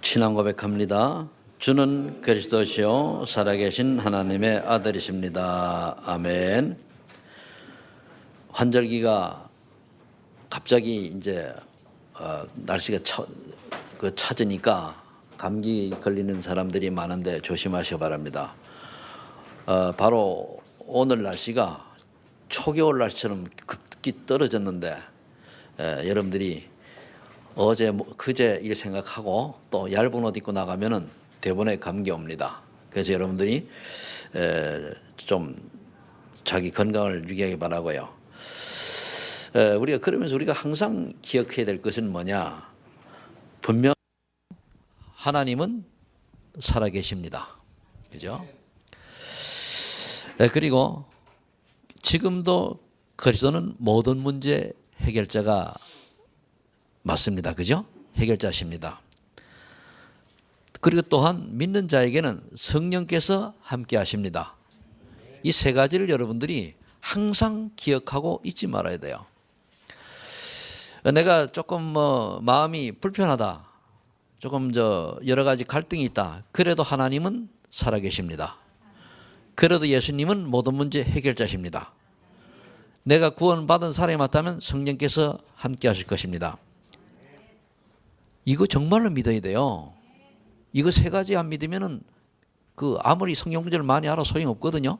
신앙 고백합니다. 주는 그리스도시요 살아계신 하나님의 아들이십니다. 아멘. 환절기가 갑자기 이제 날씨가 차지니까 감기 걸리는 사람들이 많은데 조심하시기 바랍니다. 바로 오늘 날씨가 초겨울 날씨처럼 급기 떨어졌는데 여러분들이 어제 그제 일 생각하고 또 얇은 옷 입고 나가면은 대번에 감기 옵니다. 그래서 여러분들이 좀 자기 건강을 유의하기 바라고요. 우리가 그러면서 우리가 항상 기억해야 될 것은 뭐냐? 분명 하나님은 살아계십니다. 그죠? 그리고 지금도 그리스도는 모든 문제 해결자가 맞습니다. 그죠? 해결자십니다. 그리고 또한 믿는 자에게는 성령께서 함께 하십니다. 이 세 가지를 여러분들이 항상 기억하고 잊지 말아야 돼요. 내가 조금 마음이 불편하다. 조금 여러 가지 갈등이 있다. 그래도 하나님은 살아계십니다. 그래도 예수님은 모든 문제 해결자십니다. 내가 구원받은 사람이 맞다면 성령께서 함께 하실 것입니다. 이거 정말로 믿어야 돼요. 이거 세 가지 안 믿으면은 아무리 성경 문제를 많이 알아 소용없거든요.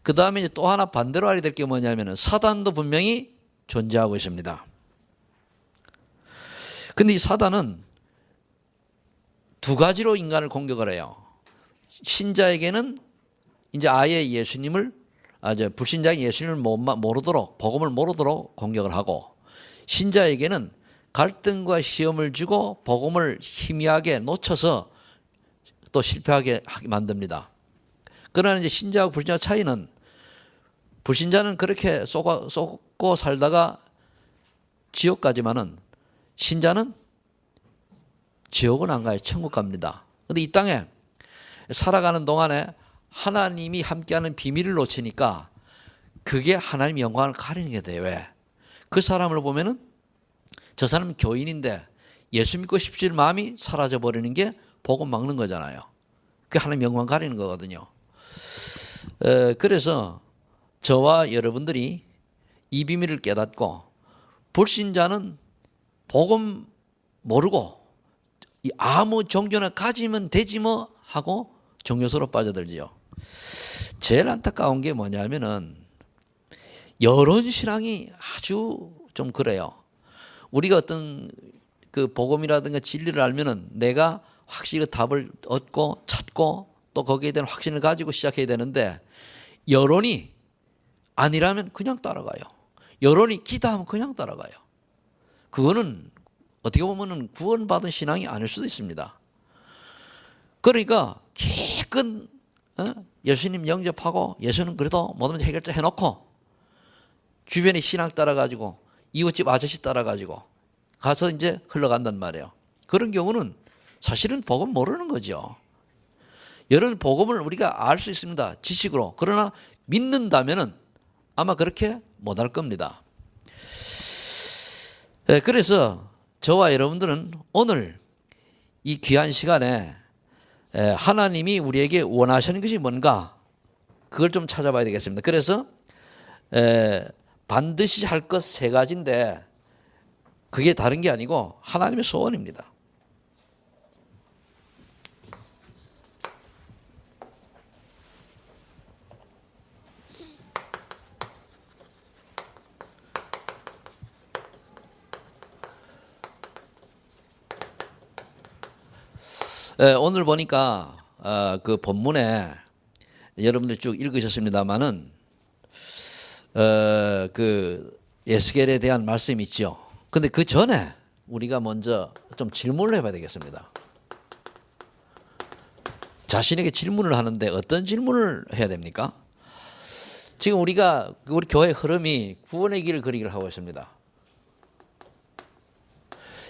그 다음에 또 하나 반대로 알아야 될 게 뭐냐면은 사단도 분명히 존재하고 있습니다. 근데 이 사단은 두 가지로 인간을 공격을 해요. 신자에게는 이제 아예 예수님을 불신자에게 예수님을 모르도록 복음을 모르도록 공격을 하고, 신자에게는 갈등과 시험을 주고 복음을 희미하게 놓쳐서 또 실패하게 만듭니다. 그러나 이제 신자하고 불신자 차이는, 불신자는 그렇게 쏟고 살다가 지옥 가지만은 신자는 지옥은 안 가요. 천국 갑니다. 그런데 이 땅에 살아가는 동안에 하나님이 함께하는 비밀을 놓치니까 그게 하나님의 영광을 가리는 게 돼요. 왜? 그 사람을 보면은 저 사람은 교인인데 예수 믿고 싶은 마음이 사라져 버리는 게 복음 막는 거잖아요. 그게 하나님 영광 가리는 거거든요. 그래서 저와 여러분들이 이 비밀을 깨닫고, 불신자는 복음 모르고 아무 종교나 가지면 되지 뭐 하고 종교서로 빠져들지요. 제일 안타까운 게 뭐냐면은 여론 신앙이 아주 좀 그래요. 우리가 어떤 복음이라든가 진리를 알면은 내가 확실히 답을 얻고 찾고 또 거기에 대한 확신을 가지고 시작해야 되는데, 여론이 아니라면 그냥 따라가요. 여론이 기다하면 그냥 따라가요. 그거는 어떻게 보면은 구원받은 신앙이 아닐 수도 있습니다. 그러니까 기껏 예수님 영접하고 예수는 그래도 모든 문제 해결자 해놓고 주변에 신앙 따라가지고 이웃집 아저씨 따라가지고 가서 이제 흘러간단 말이에요. 그런 경우는 사실은 복음 모르는 거죠. 이런 복음을 우리가 알 수 있습니다. 지식으로. 그러나 믿는다면은 아마 그렇게 못할 겁니다. 그래서 저와 여러분들은 오늘 이 귀한 시간에 하나님이 우리에게 원하시는 것이 뭔가 그걸 좀 찾아봐야 되겠습니다. 그래서 반드시 할 것 세 가지인데 그게 다른 게 아니고 하나님의 소원입니다. 오늘 보니까 그 본문에 여러분들 쭉 읽으셨습니다마는 그 에스겔에 대한 말씀이 있죠. 근데 그 전에 우리가 먼저 좀 질문을 해봐야 되겠습니다. 자신에게 질문을 하는데 어떤 질문을 해야 됩니까? 지금 우리 교회 흐름이 구원의 길을 걷기를 하고 있습니다.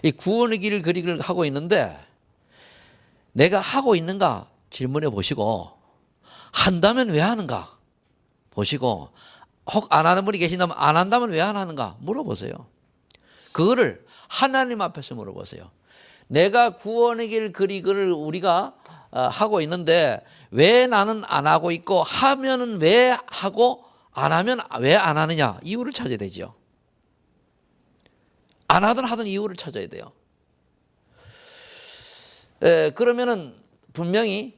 이 구원의 길을 걷기를 하고 있는데 내가 하고 있는가 질문해 보시고, 한다면 왜 하는가 보시고, 혹 안 하는 분이 계신다면 안 한다면 왜 안 하는가 물어보세요. 그거를 하나님 앞에서 물어보세요. 내가 구원의 길 그리기를 우리가 하고 있는데 왜 나는 안 하고 있고 하면은 왜 하고 안 하면 왜 안 하느냐, 이유를 찾아야 되죠. 안 하든 하든 이유를 찾아야 돼요. 그러면은 분명히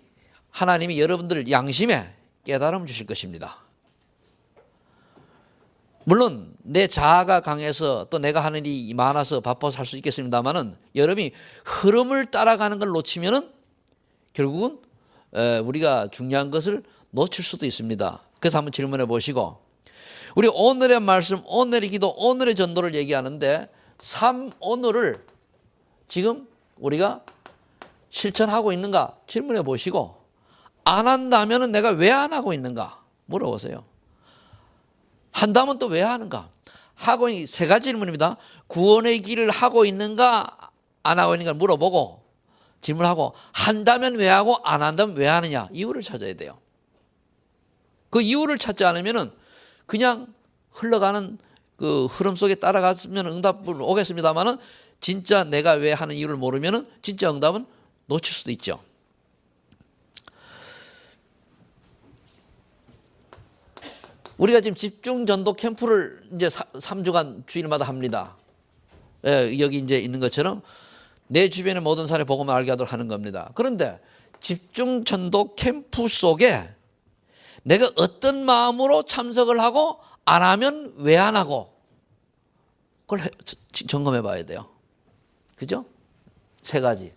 하나님이 여러분들 양심에 깨달음을 주실 것입니다. 물론 내 자아가 강해서 또 내가 하는 일이 많아서 바빠서 할 수 있겠습니다만은 여러분이 흐름을 따라가는 걸 놓치면은 결국은 우리가 중요한 것을 놓칠 수도 있습니다. 그래서 한번 질문해 보시고, 우리 오늘의 말씀, 오늘의 기도, 오늘의 전도를 얘기하는데 삶 오늘을 지금 우리가 실천하고 있는가 질문해 보시고, 안 한다면 내가 왜 안 하고 있는가 물어보세요. 한다면 또 왜 하는가? 하고 있는 세 가지 질문입니다. 구원의 길을 하고 있는가 안 하고 있는가 물어보고 질문하고, 한다면 왜 하고 안 한다면 왜 하느냐, 이유를 찾아야 돼요. 그 이유를 찾지 않으면은 그냥 흘러가는 그 흐름 속에 따라갔으면 응답을 오겠습니다만은 진짜 내가 왜 하는 이유를 모르면은 진짜 응답은 놓칠 수도 있죠. 우리가 지금 집중 전도 캠프를 이제 3주간 주일마다 합니다. 여기 이제 있는 것처럼 내 주변의 모든 사람이 복음을 알게 하도록 하는 겁니다. 그런데 집중 전도 캠프 속에 내가 어떤 마음으로 참석을 하고 안 하면 왜 안 하고, 그걸 점검해 봐야 돼요. 그죠? 세 가지.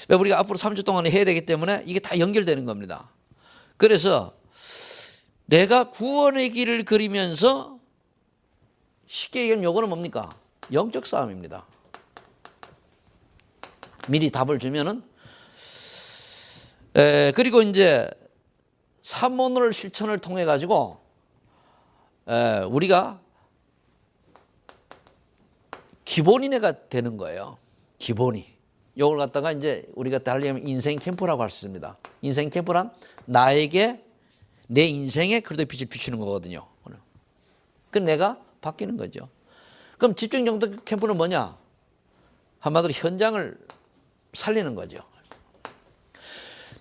왜 우리가 앞으로 3주 동안 해야 되기 때문에 이게 다 연결되는 겁니다. 그래서 내가 구원의 길을 그리면서 쉽게 얘기하면 요거는 뭡니까? 영적 싸움입니다. 미리 답을 주면은, 그리고 이제 삼원을 실천을 통해 가지고 우리가 기본인회가 되는 거예요. 기본이. 이걸 갖다가 이제 우리가 달리면 인생 캠프라고 할 수 있습니다. 인생 캠프란 나에게 내 인생에 그래도 빛을 비추는 거거든요. 그 내가 바뀌는 거죠. 그럼 집중 전도 캠프는 뭐냐? 한마디로 현장을 살리는 거죠.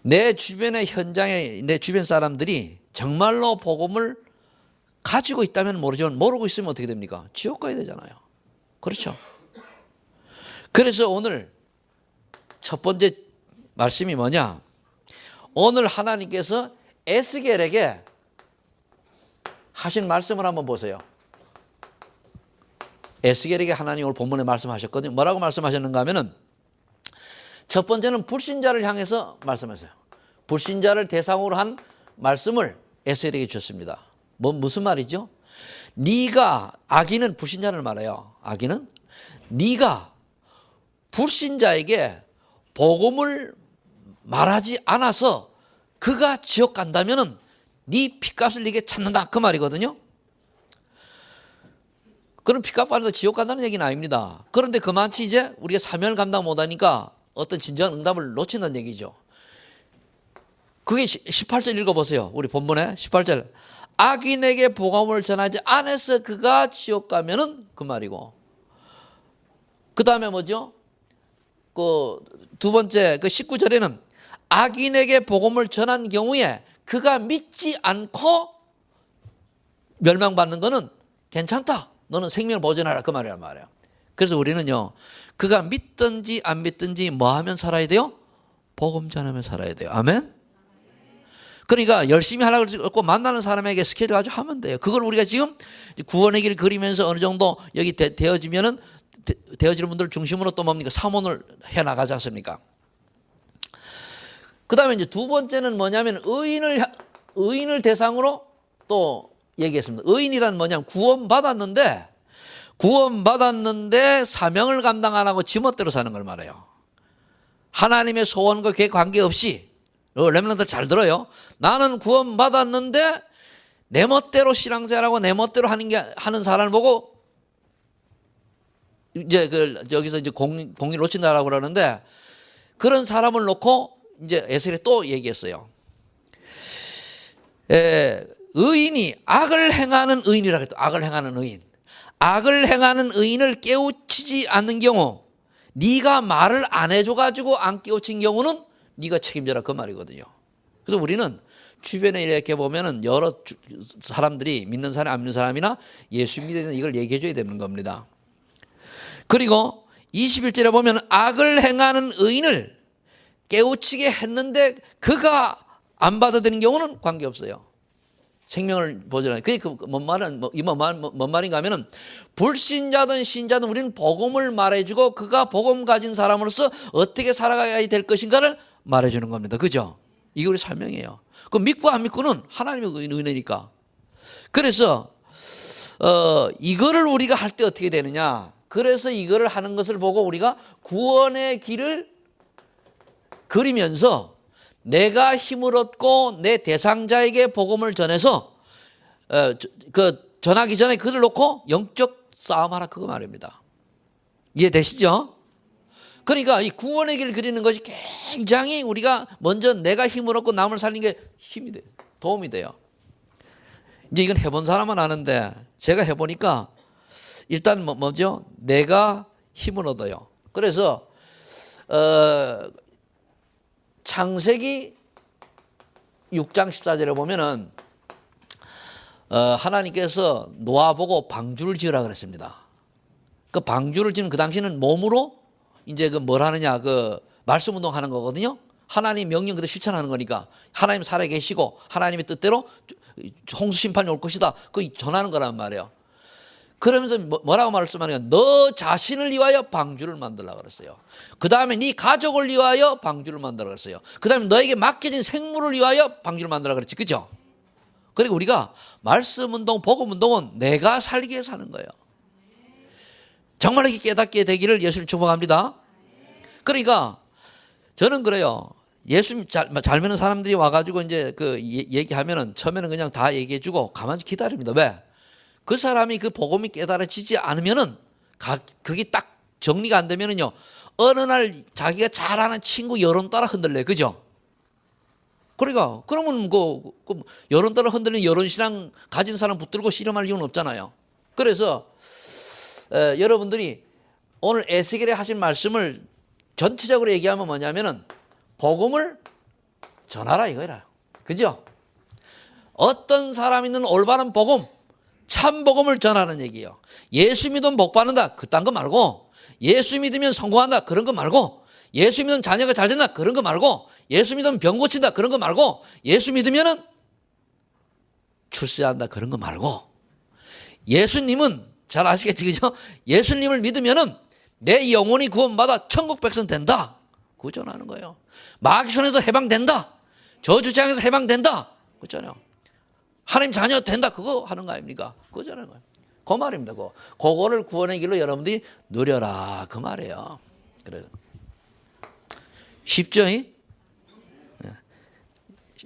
내 주변의 현장에 내 주변 사람들이 정말로 복음을 가지고 있다면 모르지만 모르고 있으면 어떻게 됩니까? 지옥 가야 되잖아요. 그렇죠? 그래서 오늘 첫 번째 말씀이 뭐냐? 오늘 하나님께서 에스겔에게 하신 말씀을 한번 보세요. 에스겔에게 하나님 오늘 본문에 말씀하셨거든요. 뭐라고 말씀하셨는가 하면은, 첫 번째는 불신자를 향해서 말씀하세요. 불신자를 대상으로 한 말씀을 에스겔에게 주셨습니다. 무슨 말이죠? 네가, 악인은 불신자를 말해요. 악인은 네가 불신자에게 복음을 말하지 않아서 그가 지옥 간다면은 네 핏값을 네게 찾는다, 그 말이거든요. 그럼 핏값 받아서 지옥 간다는 얘기는 아닙니다. 그런데 그만치 이제 우리가 사명을 감당 못하니까 어떤 진정한 응답을 놓친다는 얘기죠. 그게 18절 읽어보세요. 우리 본문에 18절. 악인에게 복음을 전하지 않아서 그가 지옥 가면은 그 말이고, 그 다음에 뭐죠? 그 두 번째 그 19절에는 악인에게 복음을 전한 경우에 그가 믿지 않고 멸망받는 거는 괜찮다. 너는 생명을 보존하라, 그 말이란 말이에요. 그래서 우리는요, 그가 믿든지 안 믿든지 뭐 하면 살아야 돼요? 복음 전하면 살아야 돼요. 아멘? 그러니까 열심히 하려고 그러고 만나는 사람에게 스케줄 아주 하면 돼요. 그걸 우리가 지금 구원의 길을 그리면서 어느 정도 여기 되어지면은, 되어지는 분들 중심으로 또 뭡니까? 사문을 해 나가지 않습니까? 그 다음에 이제 두 번째는 뭐냐면 의인을 대상으로 또 얘기했습니다. 의인이란 뭐냐면 구원받았는데 사명을 감당 안 하고 지멋대로 사는 걸 말해요. 하나님의 소원과 계획 관계없이, 렘넌트 잘 들어요. 나는 구원받았는데 내 멋대로 신앙생활하고 내 멋대로 하는 사람을 보고 이제 여기서 이제 공의를 놓친다라고 그러는데, 그런 사람을 놓고 이제 에스겔이 또 얘기했어요. 의인이 악을 행하는 의인이라고 했죠. 악을 행하는 의인. 악을 행하는 의인을 깨우치지 않는 경우, 네가 말을 안 해줘가지고 안 깨우친 경우는 네가 책임져라, 그 말이거든요. 그래서 우리는 주변에 이렇게 보면은 여러 사람들이, 믿는 사람 안 믿는 사람이나 예수 믿는 이걸 얘기해 줘야 되는 겁니다. 그리고 21절에 보면 악을 행하는 의인을 깨우치게 했는데 그가 안 받아들인 경우는 관계없어요. 생명을 보존하는. 그게 뭔 말인가 하면은, 불신자든 신자든 우리는 복음을 말해주고 그가 복음 가진 사람으로서 어떻게 살아가야 될 것인가를 말해주는 겁니다. 그죠? 이게 우리 사명이에요. 그 믿고 안 믿고는 하나님의 은혜니까. 그래서 이거를 우리가 할 때 어떻게 되느냐. 그래서 이거를 하는 것을 보고 우리가 구원의 길을 그리면서 내가 힘을 얻고 내 대상자에게 복음을 전해서 전하기 전에 그들 놓고 영적 싸움하라, 그거 말입니다. 이해되시죠? 그러니까 이 구원의 길을 그리는 것이 굉장히 우리가 먼저 내가 힘을 얻고 남을 살리는 게 힘이 돼요. 도움이 돼요. 이제 이건 해본 사람은 아는데 제가 해보니까 일단 뭐죠? 내가 힘을 얻어요. 그래서 창세기 6장 14절에 보면은 하나님께서 노아 보고 방주를 지으라 그랬습니다. 그 방주를 지는 그 당시는 몸으로 이제 뭘 하느냐, 말씀 운동하는 거거든요. 하나님 명령 그대로 실천하는 거니까 하나님 살아 계시고 하나님의 뜻대로 홍수 심판이 올 것이다, 그 전하는 거란 말이에요. 그러면서 뭐라고 말씀하느냐, 너 자신을 위하여 방주를 만들라고 그랬어요. 그 다음에 네 가족을 위하여 방주를 만들라고 그랬어요. 그 다음에 너에게 맡겨진 생물을 위하여 방주를 만들라고 그랬지, 그죠? 그리고 우리가 말씀 운동, 복음 운동은 내가 살기 위해서 하는 거예요. 정말 이렇게 깨닫게 되기를 예수님 축복합니다. 그러니까 저는 그래요. 예수 잘 믿는 사람들이 와가지고 이제 얘기하면은 처음에는 그냥 다 얘기해주고 가만히 기다립니다. 왜? 그 사람이 그 복음이 깨달아지지 않으면은 그게 딱 정리가 안 되면은요, 어느 날 자기가 잘 아는 친구 여론 따라 흔들려요. 그죠? 그러니까 그러면 여론 따라 흔들리는 여론신앙 가진 사람 붙들고 씨름할 이유는 없잖아요. 그래서 여러분들이 오늘 에스겔에 하신 말씀을 전체적으로 얘기하면 뭐냐면은 복음을 전하라 이거라. 그죠? 어떤 사람이 있는 올바른 복음, 참 복음을 전하는 얘기예요. 예수 믿으면 복 받는다, 그딴 거 말고, 예수 믿으면 성공한다, 그런 거 말고, 예수 믿으면 자녀가 잘 된다, 그런 거 말고, 예수 믿으면 병 고친다, 그런 거 말고, 예수 믿으면은 출세한다, 그런 거 말고, 예수님은 잘 아시겠지, 그죠? 예수님을 믿으면은 내 영혼이 구원받아 천국 백성 된다, 그거 전하는 거예요. 마귀 손에서 해방된다, 저주장에서 해방된다, 그렇잖아요. 하나님 자녀 된다, 그거 하는 거 아닙니까? 그거 전하는 거예요. 그 말입니다. 그거를 구원의 길로 여러분들이 누려라, 그 말이에요. 그래요. 쉽죠?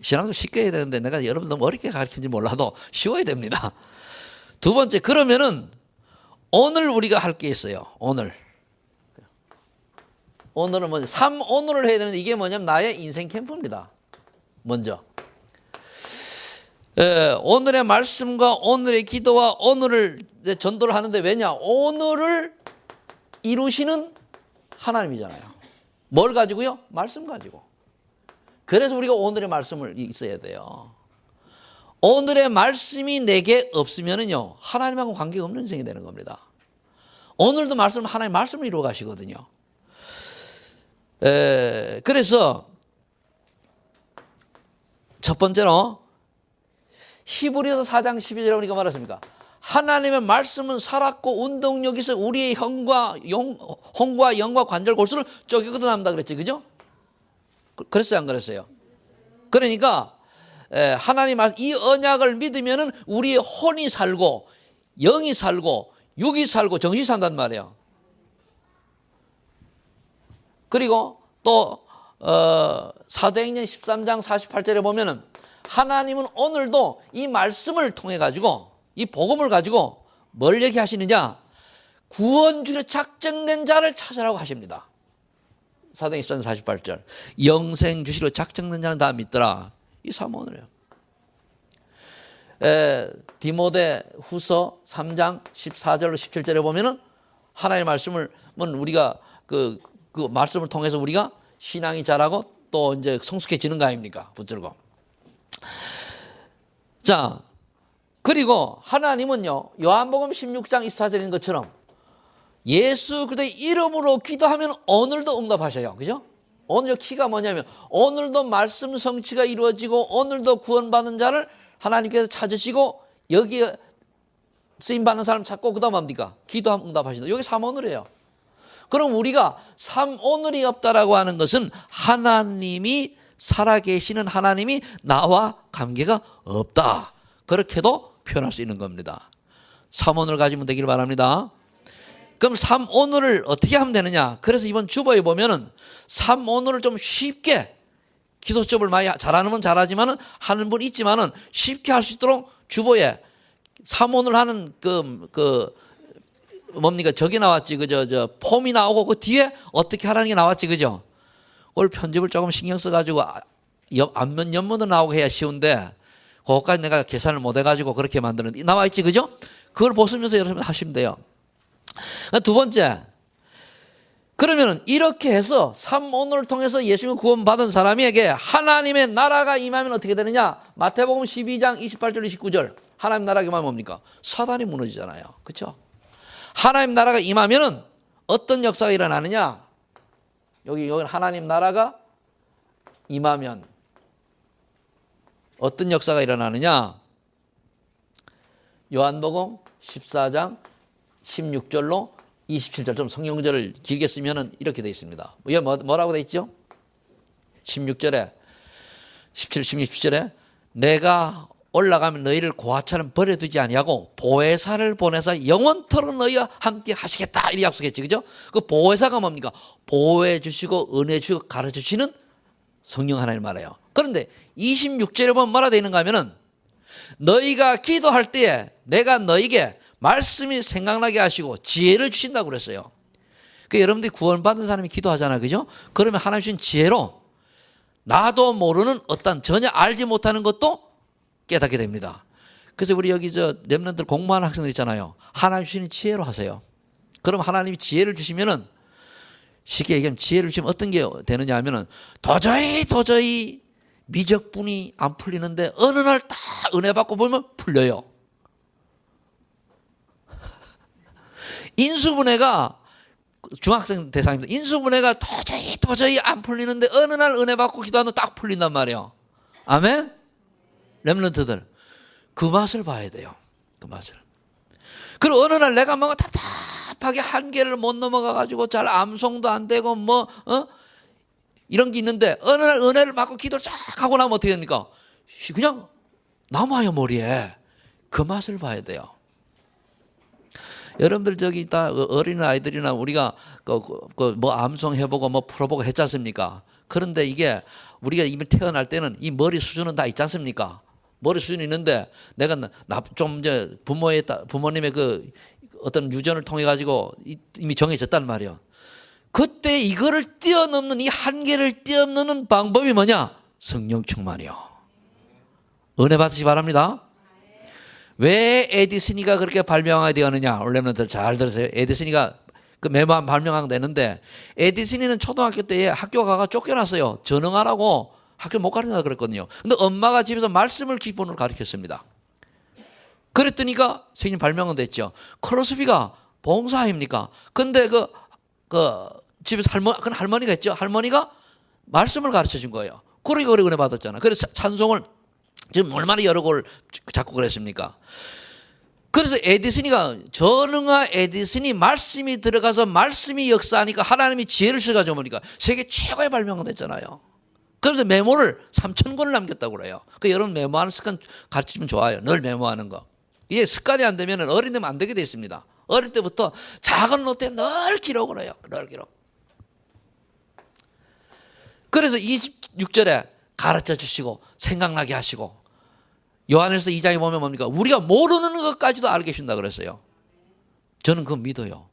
신앙도 쉽게 해야 되는데 내가 여러분 너무 어렵게 가르치는지 몰라도 쉬워야 됩니다. 두 번째, 그러면은 오늘 우리가 할 게 있어요. 오늘은 뭐냐? 3오늘을 해야 되는데 이게 뭐냐면 나의 인생 캠프입니다. 먼저 오늘의 말씀과 오늘의 기도와 오늘을 전도를 하는데, 왜냐? 오늘을 이루시는 하나님이잖아요. 뭘 가지고요? 말씀 가지고. 그래서 우리가 오늘의 말씀을 있어야 돼요. 오늘의 말씀이 내게 없으면은요, 하나님하고 관계가 없는 인생이 되는 겁니다. 오늘도 하나님 말씀을 이루어 가시거든요. 그래서 첫 번째로 히브리서 4장 12절에 우리가 말했습니까? 하나님의 말씀은 살았고 운동력이 있어 우리의 혼과 영과 관절 골수를 쪼개 걷어낸다 그랬지, 그죠? 그랬어요, 안 그랬어요? 그러니까 하나님 말씀, 이 언약을 믿으면은 우리의 혼이 살고 영이 살고 육이 살고 정신이 산단 말이에요. 그리고 또 사도행전 13장 48절에 보면은 하나님은 오늘도 이 말씀을 통해 가지고, 이 복음을 가지고 뭘 얘기하시느냐? 구원주로 작정된 자를 찾으라고 하십니다. 사도행전 13장 48절. 영생 주시로 작정된 자는 다 믿더라. 이 사모언이에요. 디모데 후서 3장 14절로 17절에 보면은 하나님의 말씀을 우리가 그 말씀을 통해서 우리가 신앙이 자라고 또 이제 성숙해지는 거 아닙니까? 붙들고. 자, 그리고 하나님은요, 요한복음 16장 24절인 것처럼 예수 그리스도의 이름으로 기도하면 오늘도 응답하셔요. 그죠? 오늘 키가 뭐냐면 오늘도 말씀 성취가 이루어지고 오늘도 구원받는 자를 하나님께서 찾으시고 여기에 쓰임받는 사람 찾고 그 다음 뭡니까? 기도하면 응답하신다. 여기 3오늘이에요. 그럼 우리가 3오늘이 없다라고 하는 것은 하나님이 살아계시는 하나님이 나와 관계가 없다. 그렇게도 표현할 수 있는 겁니다. 3오늘 가지면 되길 바랍니다. 그럼 3오늘을 어떻게 하면 되느냐? 그래서 이번 주보에 보면은 3오늘을 좀 쉽게 기도법을 많이 잘하는 분 잘하지만은 하는 분 있지만은 쉽게 할 수 있도록 주보에 3오늘 하는 뭡니까? 저기 나왔지. 저 폼이 나오고 그 뒤에 어떻게 하라는 게 나왔지. 그죠? 오늘 편집을 조금 신경 써가지고 앞면 옆면도 나오고 해야 쉬운데 그것까지 내가 계산을 못 해가지고 그렇게 만드는 나와 있지. 그죠? 그걸 보시면서 여러분 하시면 돼요. 두 번째, 그러면 이렇게 해서 3오늘을 통해서 예수님을 구원받은 사람에게 하나님의 나라가 임하면 어떻게 되느냐? 마태복음 12장 28절 29절 하나님 나라가 임하면 뭡니까? 사단이 무너지잖아요. 그렇죠? 하나님 나라가 임하면은 어떤 역사가 일어나느냐? 여기 하나님 나라가 임하면 어떤 역사가 일어나느냐? 요한복음 14장 16절로 27절 좀 성경절을 길게 쓰면은 이렇게 되어 있습니다. 이게 뭐라고 되어 있죠? 16절에 17, 16, 17절에 내가 올라가면 너희를 고아처럼 버려두지 아니하고 보혜사를 보내서 영원토록 너희와 함께 하시겠다 이렇게 약속했지. 그죠? 그 보혜사가 뭡니까? 보호해 주시고 은혜 주시고 가르쳐 주시는 성령 하나님 말이에요. 그런데 26절에 보면 뭐라 되어 있는가 하면은 너희가 기도할 때에 내가 너희에게 말씀이 생각나게 하시고 지혜를 주신다고 그랬어요. 그러니까 여러분들이 구원받은 사람이 기도하잖아요. 그죠? 그러면 하나님 주신 지혜로 나도 모르는 어떤 전혀 알지 못하는 것도 깨닫게 됩니다. 그래서 우리 여기 렘넌트들 공부하는 학생들 있잖아요. 하나님 주시는 지혜로 하세요. 그럼 하나님이 지혜를 주시면은 쉽게 얘기하면 지혜를 주시면 어떤 게 되느냐 하면은 도저히 미적분이 안 풀리는데 어느 날 딱 은혜 받고 보면 풀려요. 인수분해가 중학생 대상입니다. 인수분해가 도저히 안 풀리는데 어느 날 은혜 받고 기도하면 딱 풀린단 말이에요. 아멘? 렘넌트들 그 맛을 봐야 돼요. 그 맛을. 그리고 어느 날 내가 뭔가 답답하게 한계를 못 넘어가가지고 잘 암송도 안 되고 이런 게 있는데 어느 날 은혜를 받고 기도를 쫙 하고 나면 어떻게 됩니까? 그냥 남아요 머리에. 그 맛을 봐야 돼요. 여러분들 저기 다 어린 아이들이나 우리가 뭐 암송 해보고 뭐 풀어보고 했지 않습니까? 그런데 이게 우리가 이미 태어날 때는 이 머리 수준은 다 있지 않습니까? 머리 수준이 있는데 내가 좀 이제 부모님의 그 어떤 유전을 통해 가지고 이미 정해졌단 말이에요. 그때 이거를 뛰어넘는 이 한계를 뛰어넘는 방법이 뭐냐? 성령 충만이요. 은혜 받으시기 바랍니다. 왜 에디슨이가 그렇게 발명하게 되었느냐? 원래는 잘 들으세요. 에디슨이가 그 메모한 발명한 되는데 에디슨이는 초등학교 때 학교 가가 쫓겨났어요. 전응하라고 학교 못 가르친다 그랬거든요. 근데 엄마가 집에서 말씀을 기본으로 가르쳤습니다. 그랬더니까 선생님 발명은 됐죠. 크로스비가 봉사 아닙니까? 근데 그 집에서 할머니가 있죠. 할머니가 말씀을 가르쳐 준 거예요. 그러니까 은혜 받았잖아. 그래서 찬송을 지금 얼마나 여러 곡을 자꾸 그랬습니까? 그래서 전응아 에디슨이 말씀이 들어가서 말씀이 역사하니까 하나님이 지혜를 주셔가지고 보니까 세계 최고의 발명은 됐잖아요. 그래서 메모를 3,000권을 남겼다고 그래요. 그 여러분 메모하는 습관 가르치면 좋아요. 늘 메모하는 거. 이게 습관이 안 되면 어린 데면 안 되게 돼 있습니다. 어릴 때부터 작은 노트에 늘 기록을 해요. 늘 기록. 그래서 26절에 가르쳐 주시고 생각나게 하시고 요한일서 2장에 보면 뭡니까? 우리가 모르는 것까지도 알게 해준다 그랬어요. 저는 그거 믿어요.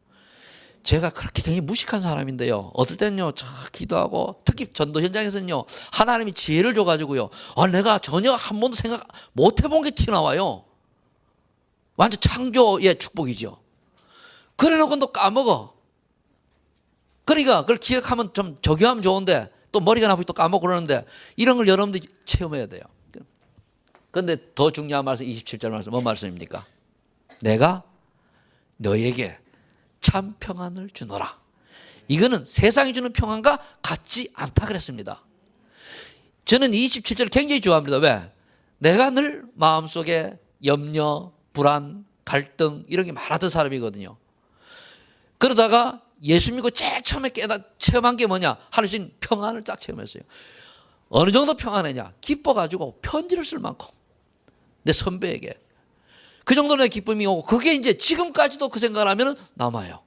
제가 그렇게 굉장히 무식한 사람인데요. 어떨 때는요, 기도하고 특히 전도 현장에서는요, 하나님이 지혜를 줘가지고요. 내가 전혀 한 번도 생각 못 해본 게 튀어나와요. 완전 창조의 축복이죠. 그래 놓고 또 까먹어. 그러니까 그걸 기억하면 좀 적용하면 좋은데 또 머리가 나쁘게 또 까먹고 그러는데 이런 걸 여러분들이 체험해야 돼요. 그런데 더 중요한 말씀 27절 말씀 뭔 말씀입니까? 내가 너에게 참 평안을 주노라. 이거는 세상이 주는 평안과 같지 않다 그랬습니다. 저는 27절 굉장히 좋아합니다. 왜? 내가 늘 마음속에 염려, 불안, 갈등 이런 게 많았던 사람이거든요. 그러다가 예수 믿고 제일 처음에 체험한 게 뭐냐? 하나님 평안을 딱 체험했어요. 어느 정도 평안했냐? 기뻐가지고 편지를 쓸 만큼 내 선배에게 그 정도의 기쁨이 오고 그게 이제 지금까지도 그 생각을 하면 남아요.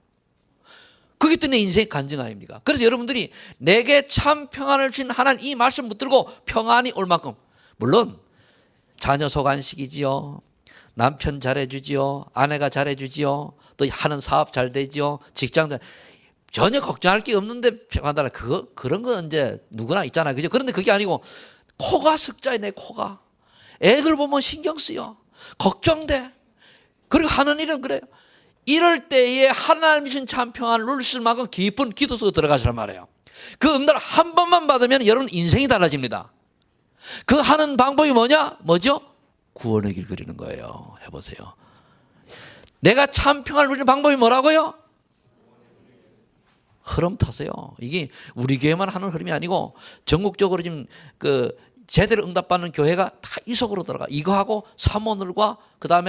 그게 또 내 인생의 간증 아닙니까? 그래서 여러분들이 내게 참 평안을 주신 하나님 이 말씀 붙들고 평안이 올 만큼 물론 자녀 소관식이지요. 남편 잘해주지요. 아내가 잘해주지요. 또 하는 사업 잘 되지요. 직장 전혀 걱정할 게 없는데 평안하다. 그런 건 이제 누구나 있잖아요. 그죠? 그런데 그게 아니고 코가 석자에 내 코가. 애들 보면 신경 쓰여. 걱정돼. 그리고 하는 일은 그래요. 이럴 때에 하나님이 주신 참 평안을 누릴 만큼 깊은 기도 속에 들어가시란 말이에요. 그 응답을 한 번만 받으면 여러분 인생이 달라집니다. 그 하는 방법이 뭐죠? 구원의 길 그리는 거예요. 해보세요. 내가 참 평안을 누리는 방법이 뭐라고요? 흐름 타세요. 이게 우리 교회만 하는 흐름이 아니고 전국적으로 지금 제대로 응답받는 교회가 다 이 속으로 들어가. 이거하고 사모늘과 그다음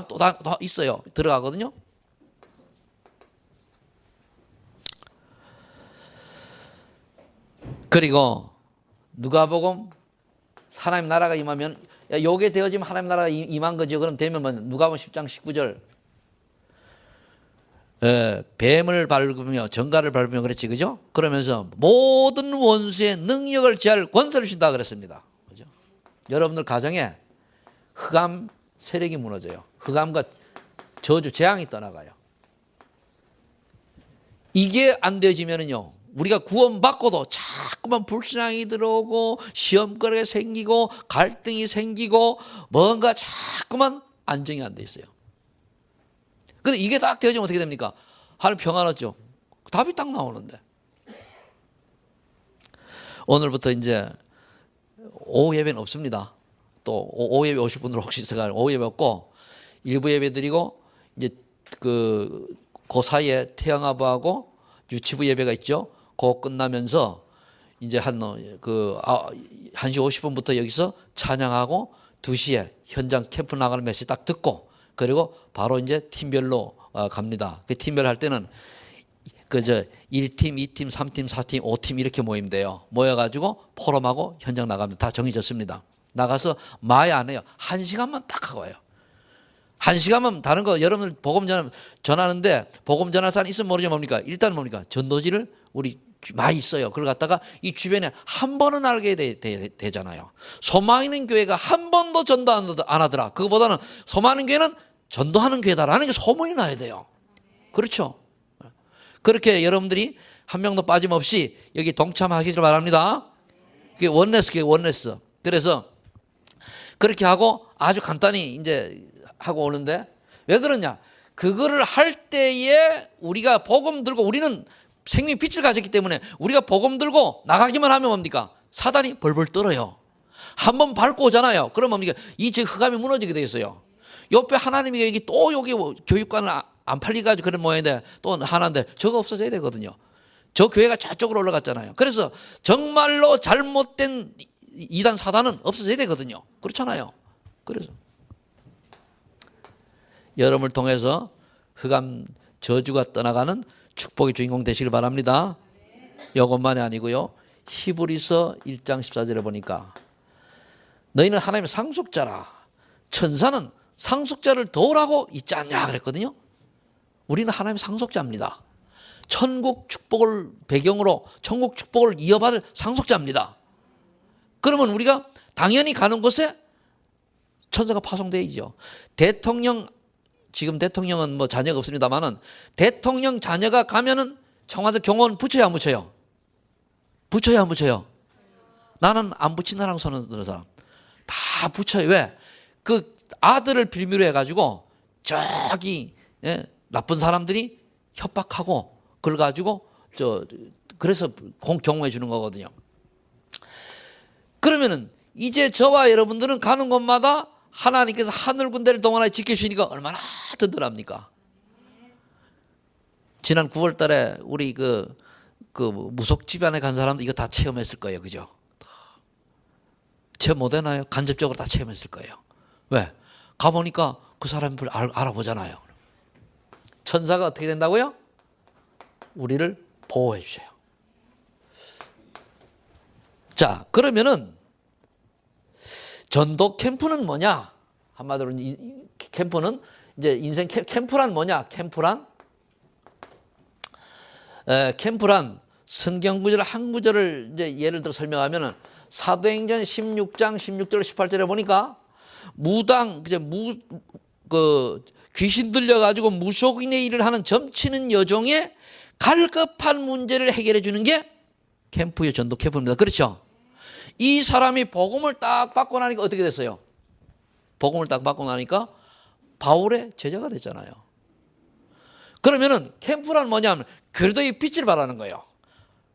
또 있어요. 들어가거든요. 그리고 누가복음 하나님 나라가 임하면 요게 되어지면 하나님 나라가 임한 거죠. 그럼 되면 누가복음 10장 19절 뱀을 밟으며 정갈을 밟으며 그랬지, 그죠? 그러면서 모든 원수의 능력을 제할 권세를 준다 그랬습니다. 그죠? 여러분들 가정에 흑암 세력이 무너져요. 흑암과 저주, 재앙이 떠나가요. 이게 안 되어지면은요, 우리가 구원받고도 자꾸만 불신앙이 들어오고 시험거리가 생기고 갈등이 생기고 뭔가 자꾸만 안정이 안 돼 있어요. 근데 이게 딱 되어지면 어떻게 됩니까? 하늘 평안하죠. 답이 딱 나오는데. 오늘부터 이제 오후 예배는 없습니다. 또 오후 예배 오실 분들 혹시 있어가 오후 예배 없고 일부 예배 드리고 이제 그 사이에 태양아부하고 유치부 예배가 있죠. 그거 끝나면서 이제 1시 50분부터 여기서 찬양하고 2시에 현장 캠프 나가는 메시지 딱 듣고 그리고 바로 이제 팀별로 갑니다. 그 팀별 할 때는 1팀, 2팀, 3팀, 4팀, 5팀 이렇게 모이면 돼요. 모여가지고 포럼하고 현장 나갑니다. 다 정해졌습니다. 나가서 마에 안 해요. 1시간만 딱 하고 와요. 1시간만 다른 거 여러분들 복음 전하는데 복음 전할 사람 있으면 모르죠. 뭡니까? 일단 뭡니까? 전도지를 우리 많이 있어요. 그걸 갖다가 이 주변에 한 번은 알게 되잖아요. 소망 있는 교회가 한 번도 전도 안 하더라. 그거보다는 소망 있는 교회는 전도하는 교회다라는 게 소문이 나야 돼요. 그렇죠? 그렇게 여러분들이 한 명도 빠짐없이 여기 동참하시길 바랍니다. 그게 원네스. 그래서 그렇게 하고 아주 간단히 이제 하고 오는데 왜 그러냐? 그거를 할 때에 우리가 복음 들고 우리는 생명의 빛을 가졌기 때문에 우리가 복음 들고 나가기만 하면 뭡니까? 사단이 벌벌 떨어요. 한번 밟고 오잖아요. 그럼 뭡니까? 이 흑암이 무너지게 돼 있어요. 옆에 하나님이 여기 또 여기 교육관을 안 팔리가지고 그런 모양인데 또 하나인데 저거 없어져야 되거든요. 저 교회가 저쪽으로 올라갔잖아요. 그래서 정말로 잘못된 이단 사단은 없어져야 되거든요. 그렇잖아요. 그래서 여러분을 통해서 흑암 저주가 떠나가는 축복의 주인공 되시길 바랍니다. 이것만이 아니고요. 히브리서 1장 14절에 보니까 너희는 하나님의 상속자라. 천사는 상속자를 도우라고 있지 않냐 그랬거든요. 우리는 하나님의 상속자입니다. 천국 축복을 배경으로 천국 축복을 이어받을 상속자입니다. 그러면 우리가 당연히 가는 곳에 천사가 파송되어야죠. 지금 대통령은 뭐 자녀가 없습니다만은 대통령 자녀가 가면은 청와대 경호원 붙여야 안 붙여요? 붙여야 안 붙여요? 나는 안 붙인다는 손을 드는 사람 다 붙여요. 왜? 그 아들을 빌미로 해가지고 저기 나쁜 사람들이 협박하고 그걸 가지고 그래서 경호해 주는 거거든요. 그러면은 이제 저와 여러분들은 가는 곳마다 하나님께서 하늘 군대를 동원하여 지켜주시니까 얼마나 든든합니까? 지난 9월 달에 우리 그 무속 집안에 간 사람도 이거 다 체험했을 거예요. 그죠? 체험 못했나요? 간접적으로 다 체험했을 거예요. 왜? 가보니까 그 사람을 알아보잖아요. 천사가 어떻게 된다고요? 우리를 보호해 주셔요. 자, 그러면은 전도 캠프는 뭐냐? 한마디로 캠프는 이제 인생 캠프란 뭐냐? 캠프란 성경 구절 한 구절을 이제 예를 들어 설명하면은 사도행전 16장 16절 18절에 보니까 무당 귀신 들려 가지고 무속인의 일을 하는 점치는 여종의 갈급한 문제를 해결해 주는 게 캠프의 전도 캠프입니다. 그렇죠? 이 사람이 복음을 딱 받고 나니까 어떻게 됐어요? 복음을 딱 받고 나니까 바울의 제자가 됐잖아요. 그러면은 캠프란 뭐냐면 그리스도의 빛을 발하는 거예요.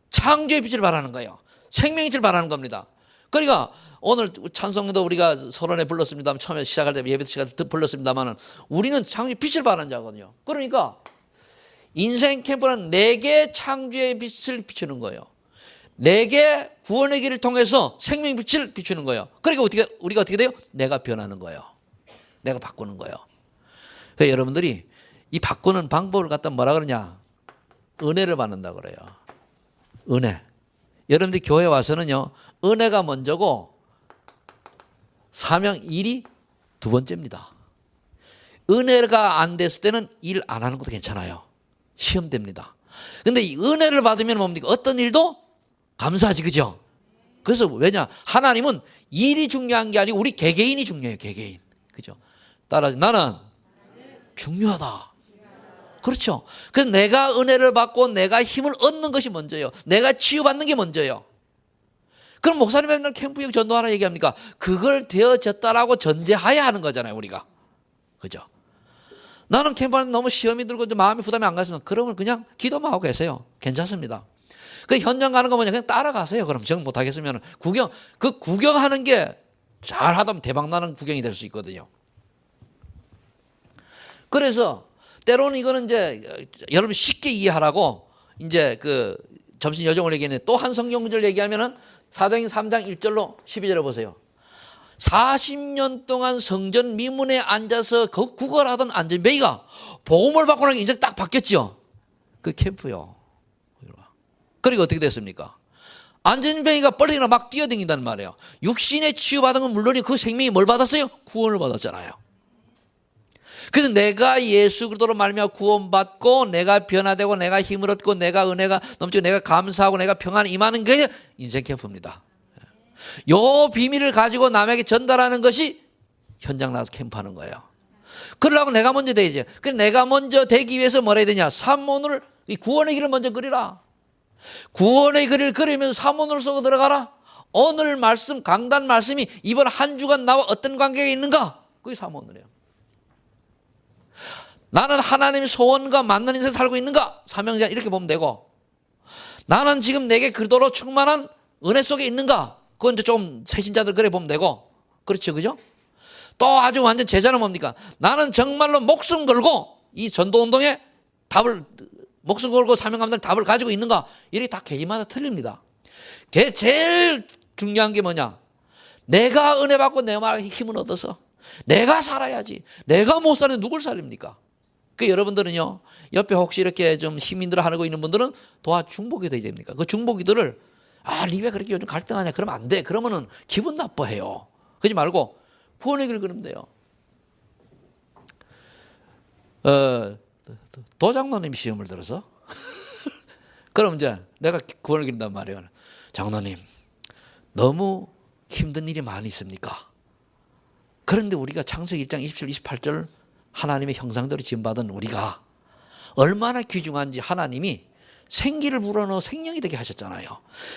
창조의 빛을 발하는 거예요. 생명의 빛을 발하는 겁니다. 그러니까 오늘 찬송도 우리가 서론에 불렀습니다만 처음에 시작할 때 예배 시간에 불렀습니다만 우리는 창조의 빛을 발하는 자거든요. 그러니까 인생 캠프는 내게 창조의 빛을 비추는 거예요. 내게 구원의 길을 통해서 생명의 빛을 비추는 거예요. 그러니까 우리가 어떻게 돼요? 내가 변하는 거예요. 내가 바꾸는 거예요. 그래서 여러분들이 이 바꾸는 방법을 갖다 뭐라 그러냐? 은혜를 받는다 그래요. 은혜. 여러분들이 교회 와서는요, 은혜가 먼저고 사명 일이 두 번째입니다. 은혜가 안 됐을 때는 일 안 하는 것도 괜찮아요. 시험됩니다. 근데 이 은혜를 받으면 뭡니까? 어떤 일도 감사하지, 그죠? 그래서 왜냐? 하나님은 일이 중요한 게 아니고 우리 개개인이 중요해요, 개개인. 그죠? 따라서 나는 중요하다. 그렇죠? 그래서 내가 은혜를 받고 내가 힘을 얻는 것이 먼저예요. 내가 치유받는 게 먼저예요. 그럼 목사님이 맨날 캠프역 전도하라 얘기합니까? 그걸 되어졌다라고 전제하에 하는 거잖아요, 우리가. 그죠? 나는 캠프하는 너무 시험이 들고 마음이 부담이 안 갔으면 그러면 그냥 기도만 하고 계세요. 괜찮습니다. 그 현장 가는 거 뭐냐? 그냥 따라가세요. 그럼 정 못하겠으면 구경하는 게 잘하다면 대박 나는 구경이 될 수 있거든요. 그래서 때로는 이거는 이제 여러분 쉽게 이해하라고 이제 점심 여정을 얘기했는데 또 한 성경 구절 얘기하면은 사도행전 3장 1절로 12절에 보세요. 40년 동안 성전 미문에 앉아서 구걸하던 안전뱅이가 복음을 받고 나니까 인생 딱 바뀌었죠. 그 캠프요. 그러니까 어떻게 됐습니까? 안전뱅이가 뻘리나 막 뛰어다닌다는 말이에요. 육신의 치유받은 건 물론이고 그 생명이 뭘 받았어요? 구원을 받았잖아요. 그래서 내가 예수 그리스도로 말미암아 구원받고 내가 변화되고 내가 힘을 얻고 내가 은혜가 넘치고 내가 감사하고 내가 평안 임하는 게 인생 캠프입니다. 요 비밀을 가지고 남에게 전달하는 것이 현장 나가서 캠프하는 거예요. 그러려고 내가 먼저 되지. 그래서 내가 먼저 되기 위해서 뭐라 해야 되냐? 산문을 이 구원의 길을 먼저 그리라. 구원의 길을 그리면서 산문을 쓰고 들어가라. 오늘 말씀 강단 말씀이 이번 한 주간 나와 어떤 관계가 있는가? 그게 산문이에요. 나는 하나님의 소원과 맞는 인생 살고 있는가? 사명자 이렇게 보면 되고 나는 지금 내게 그도로 충만한 은혜 속에 있는가? 그건 이제 좀 세신자들 그래 보면 되고 그렇죠, 그죠? 또 아주 완전 제자는 뭡니까? 나는 정말로 목숨 걸고 이 전도운동에 답을 목숨 걸고 사명 감당 답을 가지고 있는가? 이게 다 개인마다 틀립니다. 제일 중요한 게 뭐냐? 내가 은혜 받고 내 말에 힘을 얻어서 내가 살아야지. 내가 못 사는데 누굴 살립니까? 그 여러분들은요, 옆에 혹시 이렇게 좀 힘들어 하고 있는 분들은 도와 중보기도 해야 됩니까? 그 중보기도를 니 왜 그렇게 요즘 갈등하냐? 그러면 안 돼. 그러면은 기분 나빠해요. 그러지 말고 구원의 길을 그리면 돼요. 도장로님 시험을 들어서 그럼 이제 내가 구원을 기른단 말이에요. 장로님, 너무 힘든 일이 많이 있습니까? 그런데 우리가 창세기 1장 27, 28절 하나님의 형상대로 지음받은 우리가 얼마나 귀중한지 하나님이 생기를 불어넣어 생명이 되게 하셨잖아요.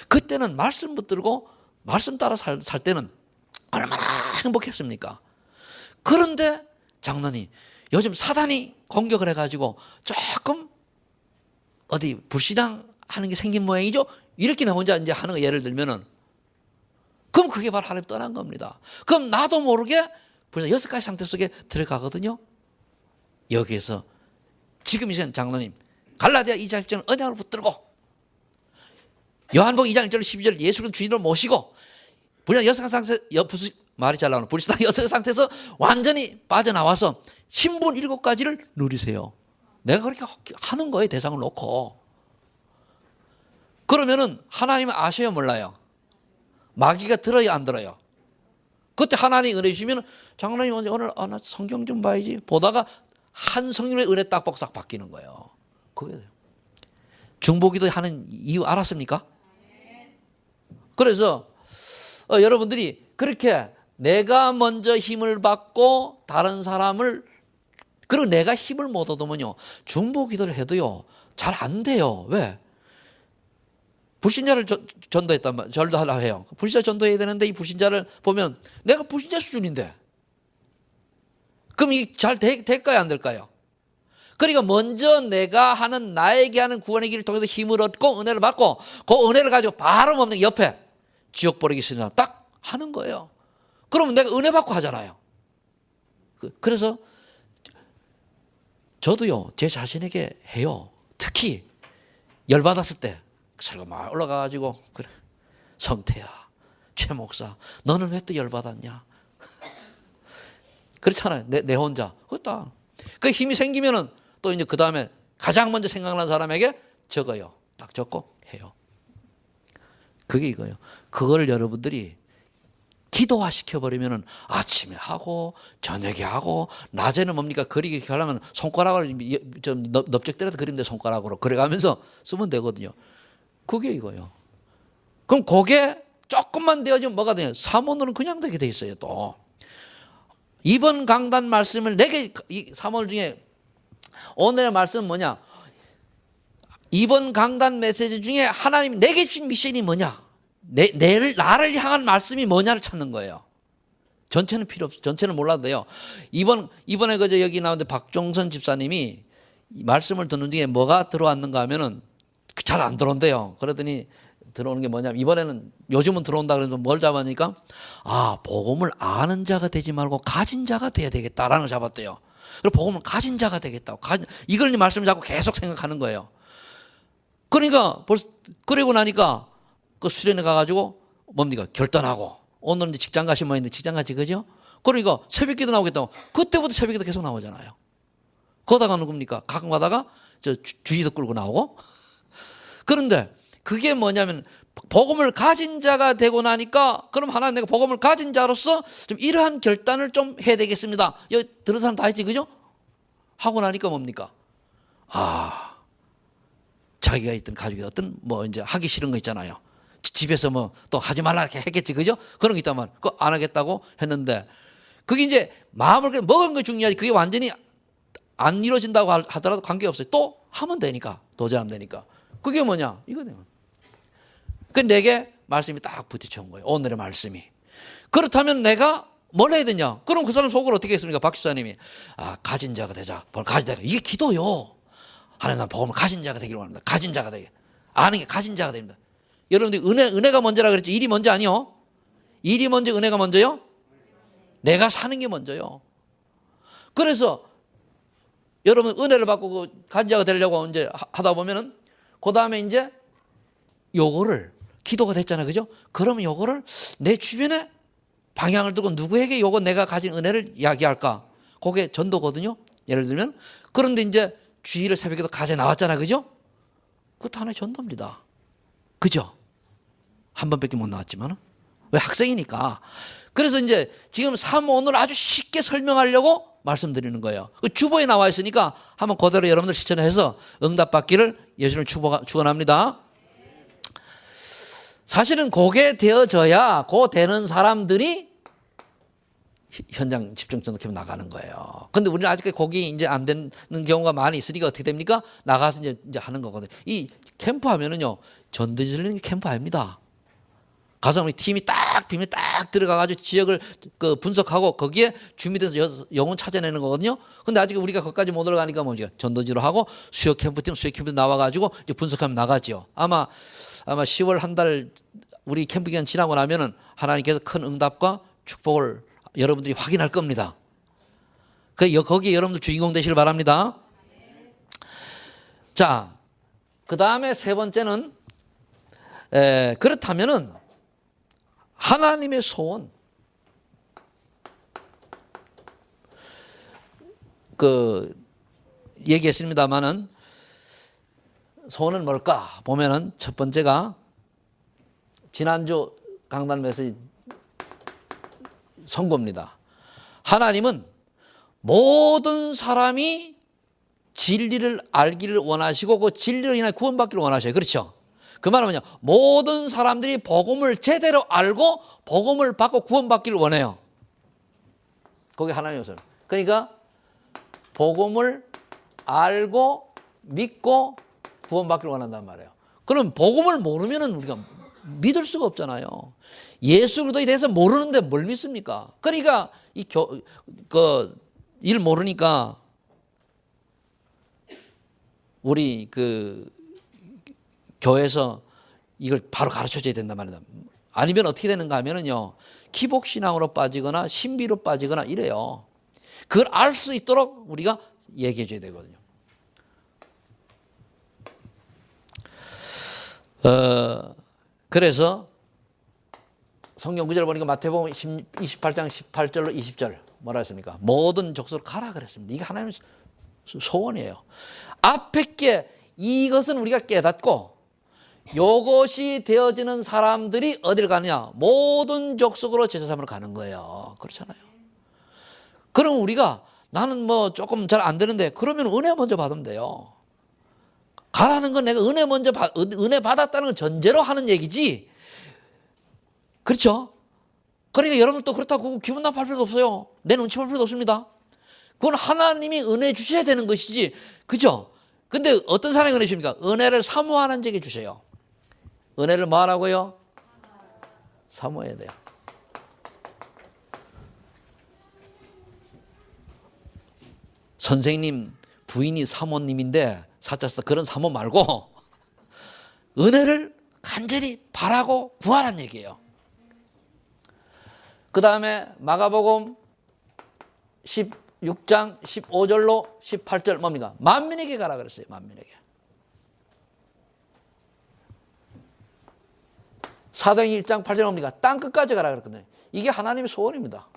그때는 말씀 붙들고 말씀 따라 살 때는 얼마나 행복했습니까? 그런데 장로님, 요즘 사단이 공격을 해가지고 조금 어디 불신앙 하는 게 생긴 모양이죠. 이렇게 나 혼자 이제 하는 거 예를 들면은, 그럼 그게 바로 하나님 떠난 겁니다. 그럼 나도 모르게 불신앙 6가지 상태 속에 들어가거든요. 여기에서 지금 이제 장로님 갈라디아 2장 10절은 언약을 붙들고, 요한복음 2장 1절 12절 예수를 주인으로 모시고, 불신앙 6가지 상태, 말이 잘 나오는 불신앙 6가지 상태에서 완전히 빠져나와서 신분 7가지를 누리세요. 내가 그렇게 하는 거예요. 대상을 놓고. 그러면은 하나님은 아셔요, 몰라요? 마귀가 들어요, 안 들어요? 그때 하나님 은혜 주시면, 장로님 오늘 나 성경 좀 봐야지 보다가 한 성령의 은혜 딱 복싹 바뀌는 거예요. 그게 중보기도 하는 이유 알았습니까? 그래서 여러분들이 그렇게 내가 먼저 힘을 받고 다른 사람을, 그리고 내가 힘을 못 얻으면요, 중보기도를 해도요 잘 안 돼요. 왜? 불신자를 전도했단 말, 전도하려 해요. 불신자 전도해야 되는데 이 불신자를 보면 내가 불신자 수준인데, 그럼 이게 잘 될까요, 안 될까요? 그러니까 먼저 내가 하는, 나에게 하는 구원의 길을 통해서 힘을 얻고 은혜를 받고, 그 은혜를 가지고 바로 뭡니까? 옆에 지옥 버리기 싫은 사람 딱 하는 거예요. 그러면 내가 은혜 받고 하잖아요. 그래서 저도요 제 자신에게 해요. 특히 열받았을 때 설교 막 올라가가지고, 그래 성태야, 최 목사 너는 왜 또 열받았냐. 그렇잖아요. 내 혼자. 그렇다. 그 힘이 생기면은 또 이제 그 다음에 가장 먼저 생각나는 사람에게 적어요. 딱 적고 해요. 그게 이거예요. 그걸 여러분들이 기도화 시켜버리면은 아침에 하고 저녁에 하고, 낮에는 뭡니까? 그리기 하려면 손가락을 좀 넓적대라도 그리는데 손가락으로 그래가면서 쓰면 되거든요. 그게 이거예요. 그럼 그게 조금만 되어지면 뭐가 돼요? 사모는 그냥 되게 돼 있어요. 또 이번 강단 말씀을 4개, 이 3월 중에 오늘의 말씀은 뭐냐? 이번 강단 메시지 중에 하나님 내게 주신 미션이 뭐냐? 나를 향한 말씀이 뭐냐를 찾는 거예요. 전체는 필요 없어. 전체는 몰라도 돼요. 이번에 그저 여기 나오는데 박종선 집사님이 말씀을 듣는 중에 뭐가 들어왔는가 하면은 잘 안 들어온대요. 그러더니 들어오는 게 뭐냐면, 이번에는 요즘은 들어온다 그래서 뭘 잡았니까, 복음을 아는 자가 되지 말고 가진 자가 돼야 되겠다라는 걸 잡았대요. 그리고 복음을 가진 자가 되겠다고. 이걸 말씀을 자꾸 계속 생각하는 거예요. 그러니까 그러고 나니까 그 수련회 가가지고 뭡니까? 결단하고, 오늘은 이제 직장 가신 분인데 직장 가지, 그죠? 그러니까 새벽기도 나오겠다고. 그때부터 새벽기도 계속 나오잖아요. 거다가 누굽니까? 가끔 가다가 주지도 끌고 나오고. 그런데 그게 뭐냐면, 복음을 가진 자가 되고 나니까, 그럼 하나님 내가 복음을 가진 자로서 좀 이러한 결단을 좀 해야 되겠습니다. 여기 들은 사람 다 했지, 그죠? 하고 나니까 뭡니까? 자기가 있던 가족이 어떤 이제 하기 싫은 거 있잖아요. 집에서 또 하지 말라 이렇게 했겠지, 그죠? 그런 거 있단 말이에요. 그거 안 하겠다고 했는데, 그게 이제 마음을 먹은 게 중요하지, 그게 완전히 안 이루어진다고 하더라도 관계없어요. 또 하면 되니까, 도전하면 되니까. 그게 뭐냐? 이거네요. 그 내게 말씀이 딱 부딪혀온 거예요. 오늘의 말씀이. 그렇다면 내가 뭘 해야 되냐? 그럼 그 사람 속으로 어떻게 했습니까? 박 집사님이 가진 자가 되자. 뭘 가진 자가. 이게 기도요. 하나님, 난 복음을 가진 자가 되기를 원합니다. 가진 자가 되게. 아는 게 가진 자가 됩니다. 여러분들 은혜가 먼저라 그랬죠. 일이 먼저 아니요. 일이 먼저, 은혜가 먼저요. 내가 사는 게 먼저요. 그래서 여러분 은혜를 받고 가진 자가 되려고 이제 하다 보면은, 그 다음에 이제 요거를 기도가 됐잖아요, 그죠? 그러면 요거를 내 주변에 방향을 두고 누구에게 요거 내가 가진 은혜를 이야기할까? 그게 전도거든요. 예를 들면, 그런데 이제 주일을 새벽에도 가져 나왔잖아요, 그죠? 그것도 하나의 전도입니다. 그죠? 한 번밖에 못 나왔지만, 왜? 학생이니까. 그래서 이제 지금 사모를 아주 쉽게 설명하려고 말씀드리는 거예요. 그 주보에 나와 있으니까 한번 그대로 여러분들 실천해서 응답받기를 예수님 축원합니다. 사실은 그게 되어져야 그 되는 사람들이 현장 집중전도 캠프 나가는 거예요. 근데 우리는 아직까지 거기 이제 안 되는 경우가 많이 있으니까 어떻게 됩니까? 나가서 이제 하는 거거든요. 이 캠프 하면은요, 전도지는 캠프 아닙니다. 가서 우리 팀이 딱 비밀 딱 들어가가지고 지역을 그 분석하고 거기에 주민들에서 영혼 찾아내는 거거든요. 근데 아직 우리가 거기까지 못 올라가니까 뭐죠? 전도지로 하고 수역 캠프팀 나와가지고 이제 분석하면 나가죠. 아마 10월 한 달 우리 캠프 기간 지나고 나면은 하나님께서 큰 응답과 축복을 여러분들이 확인할 겁니다. 거기에 여러분들 주인공 되시길 바랍니다. 자, 그 다음에 세 번째는 그렇다면은 하나님의 소원, 얘기했습니다만은 소원은 뭘까 보면은 첫 번째가 지난주 강단 메시지 선고입니다. 하나님은 모든 사람이 진리를 알기를 원하시고 그 진리로 인해 구원받기를 원하셔요. 그렇죠? 그 말은 뭐냐? 모든 사람들이 복음을 제대로 알고 복음을 받고 구원받기를 원해요. 그게 하나님의 소원. 그러니까 복음을 알고 믿고 구원받기를 원한단 말이에요. 그럼 복음을 모르면은 우리가 믿을 수가 없잖아요. 예수 그리스도에 대해서 모르는데 뭘 믿습니까? 그러니까 일 모르니까 우리 교회에서 이걸 바로 가르쳐줘야 된단 말이다. 아니면 어떻게 되는가 하면은요, 기복신앙으로 빠지거나 신비로 빠지거나 이래요. 그걸 알 수 있도록 우리가 얘기해 줘야 되거든요. 그래서 성경 구절 보니까 마태복음 28장 18절로 20절 뭐라 했습니까? 모든 족속으로 가라 그랬습니다. 이게 하나님의 소원이에요. 앞에 게 이것은 우리가 깨닫고 요것이 되어지는 사람들이 어디를 가느냐? 모든 족속으로 제사삼으로 가는 거예요. 그렇잖아요. 그럼 우리가 나는 뭐 조금 잘 안 되는데 그러면 은혜 먼저 받으면 돼요. 가라는 건 내가 은혜 받았다는 걸 전제로 하는 얘기지. 그렇죠? 그러니까 여러분도 그렇다고 기분 나빠할 필요도 없어요. 내 눈치 볼 필요도 없습니다. 그건 하나님이 은혜 주셔야 되는 것이지. 그죠? 근데 어떤 사람이 은혜 주십니까? 은혜를 사모하는 자에게 주셔요. 은혜를 뭐 하라고요? 사모해야 돼요. 선생님 부인이 사모님인데 사자 쓰다 그런 사모 말고 은혜를 간절히 바라고 구하라는 얘기예요. 그 다음에 마가복음 16장 15절로 18절 뭡니까? 만민에게 가라 그랬어요. 만민에게. 사도행전 1장 8절 뭡니까? 땅 끝까지 가라 그랬거든요. 이게 하나님의 소원입니다.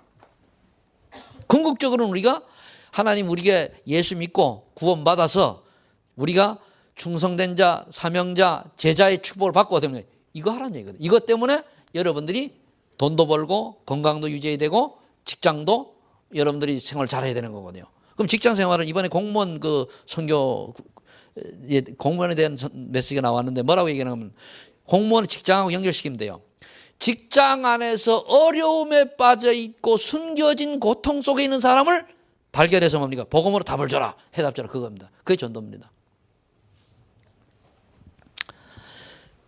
궁극적으로는 우리가 하나님 우리에게 예수 믿고 구원받아서 우리가 충성된 자, 사명자, 제자의 축복을 받고 되면 이거 하라는 얘기거든요. 이것 때문에 여러분들이 돈도 벌고 건강도 유지해야 되고 직장도 여러분들이 생활 잘해야 되는 거거든요. 그럼 직장 생활은 이번에 공무원 선교 공무원에 대한 메시지가 나왔는데 뭐라고 얘기하냐면 공무원을 직장하고 연결시키면 돼요. 직장 안에서 어려움에 빠져 있고 숨겨진 고통 속에 있는 사람을 발견해서 뭡니까? 복음으로 답을 줘라. 해답 줘라. 그겁니다. 그게 전도입니다.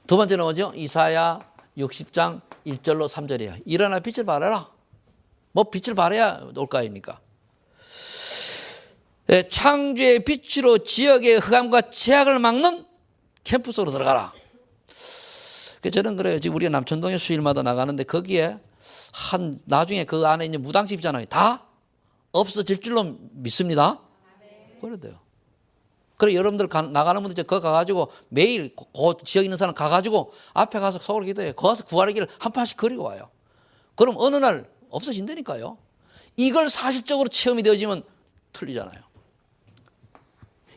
두 번째는 뭐죠? 이사야 60장 1절로 3절이에요. 일어나 빛을 발하라. 뭐 빛을 발해야 올까 아닙니까? 창조의 빛으로 지역의 흑암과 제약을 막는 캠프 속으로 들어가라. 저는 그래요. 지금 우리가 남천동에 수일마다 나가는데 거기에 나중에 그 안에 있는 무당집 있잖아요. 다 없어질 줄로 믿습니다. 그래야 돼요. 그래 여러분들 나가는 분들 거기 가가지고 매일 그 지역에 있는 사람 가가지고 앞에 가서 속으로 기도해요. 거기서 구하는 길을 한 판씩 그리고 와요. 그럼 어느 날 없어진다니까요. 이걸 사실적으로 체험이 되어지면 틀리잖아요.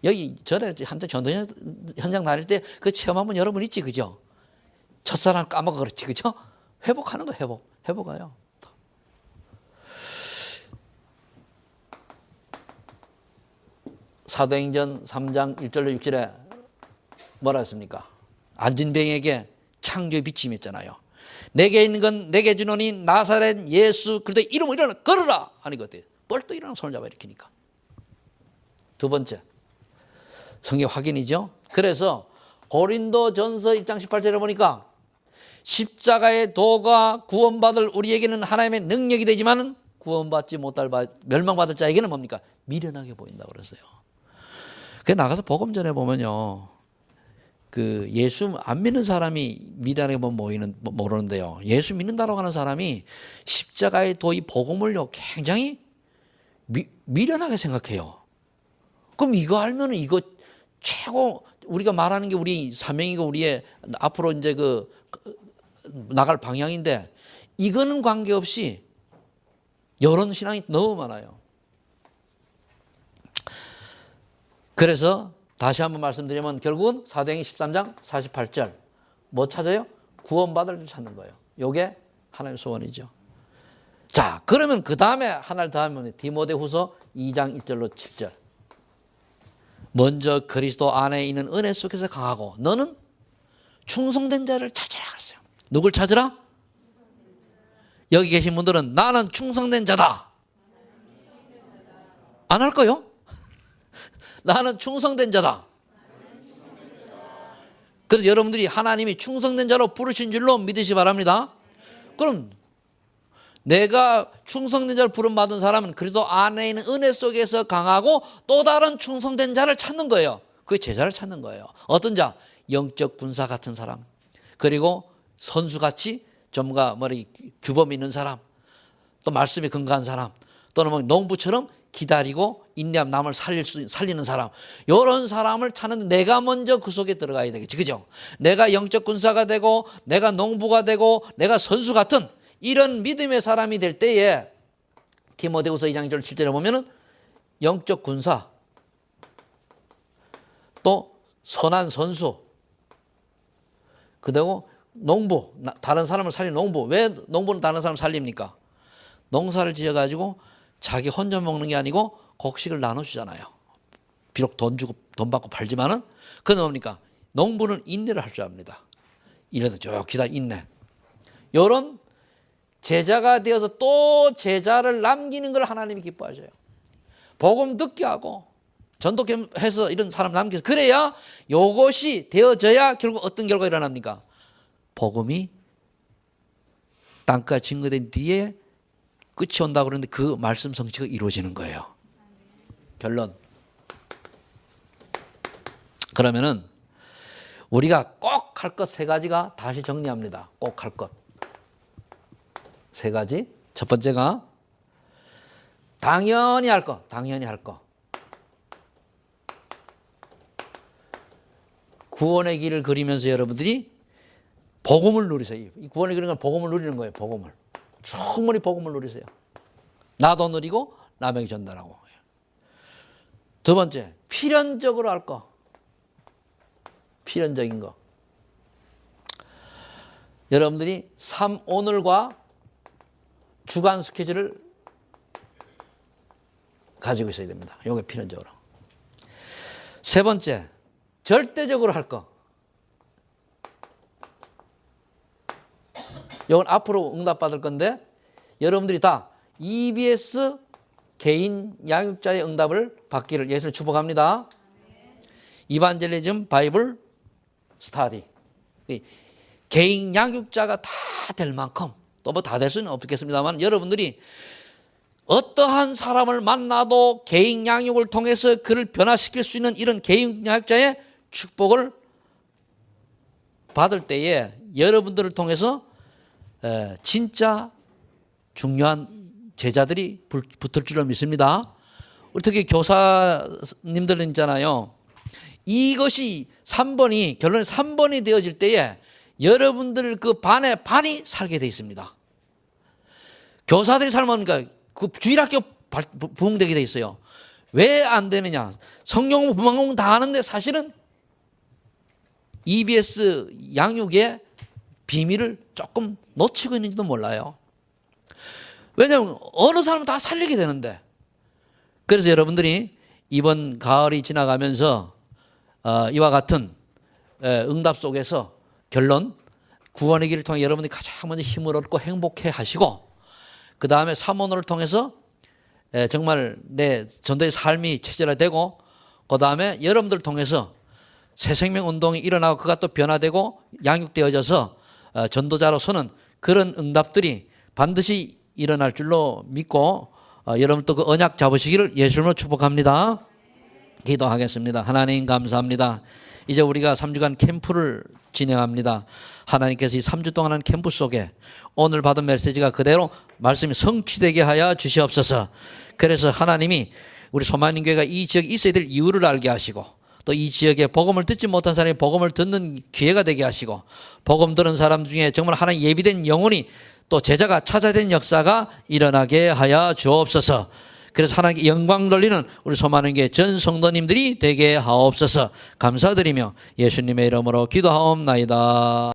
여기 전에 한때 전도 현장 다닐 때 그 체험 한번 여러분 있지, 그죠? 첫사랑 까먹어 그렇지, 그죠? 회복하는 거 회복해요. 사도행전 3장 1절로 6절에 뭐라 했습니까? 안진뱅에게 창조의 빛이 있잖아요. 내게 있는 건 내게 주노니 나사렛 예수 그리스도의 이름으로 일어나 걸어라 하는 것 같아요. 벌떡 일어나 손을 잡아 일으키니까. 두 번째 성경 확인이죠. 그래서 고린도전서 1장 18절에 보니까 십자가의 도가 구원받을 우리에게는 하나님의 능력이 되지만 구원받지 못할 멸망받을 자에게는 뭡니까? 미련하게 보인다고 그랬어요. 그 나가서 복음 전해 보면요, 그 예수 안 믿는 사람이 미련하게 보이는 모르는데요, 예수 믿는다고 하는 사람이 십자가의 도 이 복음을요 굉장히 미련하게 생각해요. 그럼 이거 알면은 이거 최고 우리가 말하는 게 우리 사명이고 우리의 앞으로 이제 나갈 방향인데, 이거는 관계없이 이런 신앙이 너무 많아요. 그래서 다시 한번 말씀드리면 결국은 사도행전 13장 48절 뭐 찾아요? 구원받을 줄 찾는 거예요. 이게 하나님의 소원이죠. 자, 그러면 그 다음에 하나를 더 하면 디모데후서 2장 1절로 7절. 먼저 그리스도 안에 있는 은혜 속에서 강하고 너는 충성된 자를 찾으라 그랬어요. 누굴 찾으라? 여기 계신 분들은 나는 충성된 자다 안 할 거요? 나는 충성된 자다. 그래서 여러분들이 하나님이 충성된 자로 부르신 줄로 믿으시 바랍니다. 그럼 내가 충성된 자를 부름받은 사람은 그리스도 안에 있는 은혜 속에서 강하고 또 다른 충성된 자를 찾는 거예요. 그게 제자를 찾는 거예요. 어떤 자? 영적 군사 같은 사람, 그리고 선수같이 좀가 규범이 있는 사람, 또 말씀에 근거한 사람, 또는 뭐 농부처럼 기다리고 인내하면 남을 살리는 사람, 이런 사람을 찾는데 내가 먼저 그 속에 들어가야 되겠지, 그죠? 내가 영적 군사가 되고 내가 농부가 되고 내가 선수 같은 이런 믿음의 사람이 될 때에 디모데후서 2장 1절 7절에 보면은 영적 군사, 또 선한 선수, 그리고 농부, 다른 사람을 살리는 농부. 왜 농부는 다른 사람을 살립니까? 농사를 지어가지고 자기 혼자 먹는 게 아니고 곡식을 나눠주잖아요. 비록 돈 주고 돈 받고 팔지만은 그건 뭡니까? 농부는 인내를 할 줄 압니다. 이래도 쭉 기다려 인내. 이런 제자가 되어서 또 제자를 남기는 걸 하나님이 기뻐하셔요. 복음 듣게 하고 전도해서 이런 사람 남겨서, 그래야 이것이 되어져야 결국 어떤 결과가 일어납니까? 복음이 땅가 증거된 뒤에 끝이 온다고 그러는데 그 말씀 성취가 이루어지는 거예요. 결론. 그러면은 우리가 꼭 할 것 세 가지가 다시 정리합니다. 꼭 할 것 세 가지. 첫 번째가 당연히 할 것. 당연히 할 것. 구원의 길을 그리면서 여러분들이 복음을 누리세요. 이 구원의 길은 복음을 누리는 거예요. 복음을. 충분히 복음을 누리세요. 나도 누리고 남에게 전달하고. 두 번째, 필연적으로 할 거. 필연적인 거. 여러분들이 오늘과 주간 스케줄을 가지고 있어야 됩니다. 이게 필연적으로. 세 번째, 절대적으로 할 거. 이건 앞으로 응답받을 건데, 여러분들이 다 EBS 개인 양육자의 응답을 받기를 예수를 축복합니다. 이반젤리즘 바이블 스타디. 개인 양육자가 다 될 만큼, 또 뭐 다 될 수는 없겠습니다만, 여러분들이 어떠한 사람을 만나도 개인 양육을 통해서 그를 변화시킬 수 있는 이런 개인 양육자의 축복을 받을 때에 여러분들을 통해서 진짜 중요한 제자들이 붙을 줄로 믿습니다. 우리 특히 교사님들은 있잖아요. 이것이 3번이, 결론이 3번이 되어질 때에 여러분들 그 반의 반이 살게 되어 있습니다. 교사들이 살면 그 주일학교 부흥되게 되어 있어요. 왜 안 되느냐? 성경 공부, 부만 공부 다 하는데 사실은 EBS 양육의 비밀을 조금 놓치고 있는지도 몰라요. 왜냐하면 어느 사람은 다 살리게 되는데. 그래서 여러분들이 이번 가을이 지나가면서 이와 같은 응답 속에서 결론, 구원의 길을 통해 여러분들이 가장 먼저 힘을 얻고 행복해 하시고, 그 다음에 사모노를 통해서 정말 내 전도의 삶이 체질화되고, 그 다음에 여러분들을 통해서 새 생명 운동이 일어나고 그가 또 변화되고 양육되어져서 전도자로서는 그런 응답들이 반드시 일어날 줄로 믿고 여러분 또 그 언약 잡으시기를 예수님으로 축복합니다. 기도하겠습니다. 하나님 감사합니다. 이제 우리가 3주간 캠프를 진행합니다. 하나님께서 이 3주 동안 한 캠프 속에 오늘 받은 메시지가 그대로 말씀이 성취되게 하여 주시옵소서. 그래서 하나님이 우리 소만인 교회가 이 지역에 있어야 될 이유를 알게 하시고 또 이 지역에 복음을 듣지 못한 사람이 복음을 듣는 기회가 되게 하시고 복음 들은 사람 중에 정말 하나님 예비된 영혼이 또 제자가 찾아야 되는 역사가 일어나게 하여 주옵소서. 그래서 하나님께 영광 돌리는 우리 소만인 교회 전 성도님들이 되게 하옵소서. 감사드리며 예수님의 이름으로 기도하옵나이다.